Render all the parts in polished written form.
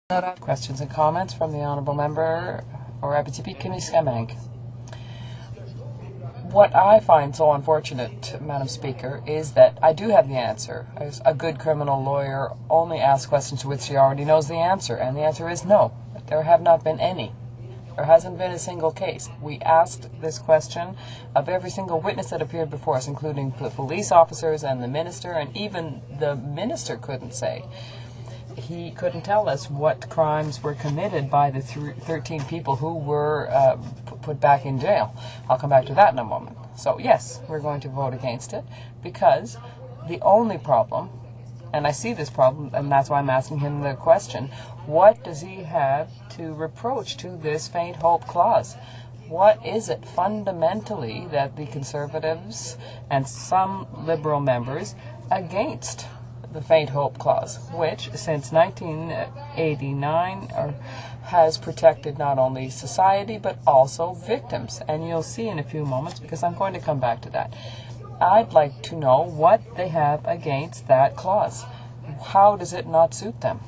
Questions and comments from the Honourable Member or Abitibi-Témiscamingue. What I find so unfortunate, Madam Speaker, is that I do have the answer. As a good criminal lawyer only asks questions to which he already knows the answer, and the answer is no. There have not been any. There hasn't been a single case. We asked this question of every single witness that appeared before us, including the police officers and the minister, and even the minister couldn't say. He couldn't tell us what crimes were committed by the 13 people who were put back in jail. I'll come back to that in a moment. So yes, we're going to vote against it because the only problem, and I see this problem, and that's why I'm asking him the question, what does he have to reproach to this faint hope clause? What is it fundamentally that the Conservatives and some Liberal members against the faint hope clause, which since 1989 has protected not only society but also victims? And you'll see in a few moments, because I'm going to come back to that. I'd like to know what they have against that clause. How does it not suit them?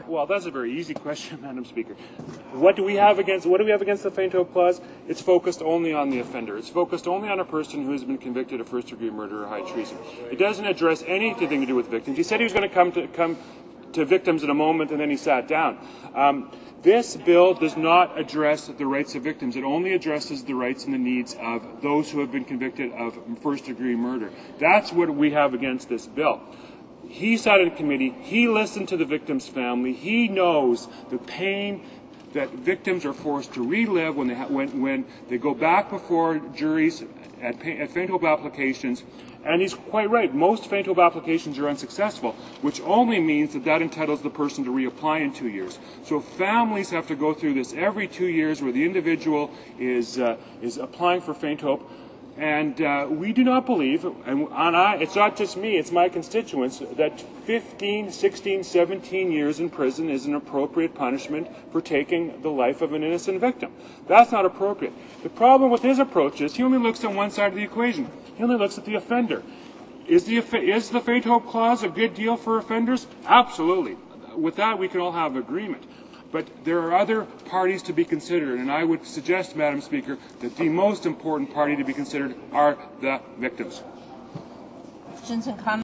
Well, that's a very easy question, Madam Speaker. What do we have against the faint hope clause? It's focused only on the offender. It's focused only on a person who has been convicted of first-degree murder or high treason. It doesn't address anything to do with victims. He said he was going to come to victims in a moment, and then he sat down. This bill does not address the rights of victims. It only addresses the rights and the needs of those who have been convicted of first-degree murder. That's what we have against this bill. He sat in committee, he listened to the victim's family, he knows the pain that victims are forced to relive when they go back before juries at faint hope applications. And he's quite right, most faint hope applications are unsuccessful, which only means that entitles the person to reapply in 2 years. So families have to go through this every 2 years where the individual is applying for faint hope. And we do not believe, and it's not just me, it's my constituents, that 15, 16, 17 years in prison is an appropriate punishment for taking the life of an innocent victim. That's not appropriate. The problem with his approach is he only looks at one side of the equation. He only looks at the offender. Is the faint hope clause a good deal for offenders? Absolutely. With that, we can all have agreement. But there are other parties to be considered, and I would suggest, Madam Speaker, that the most important party to be considered are the victims. Questions and comments?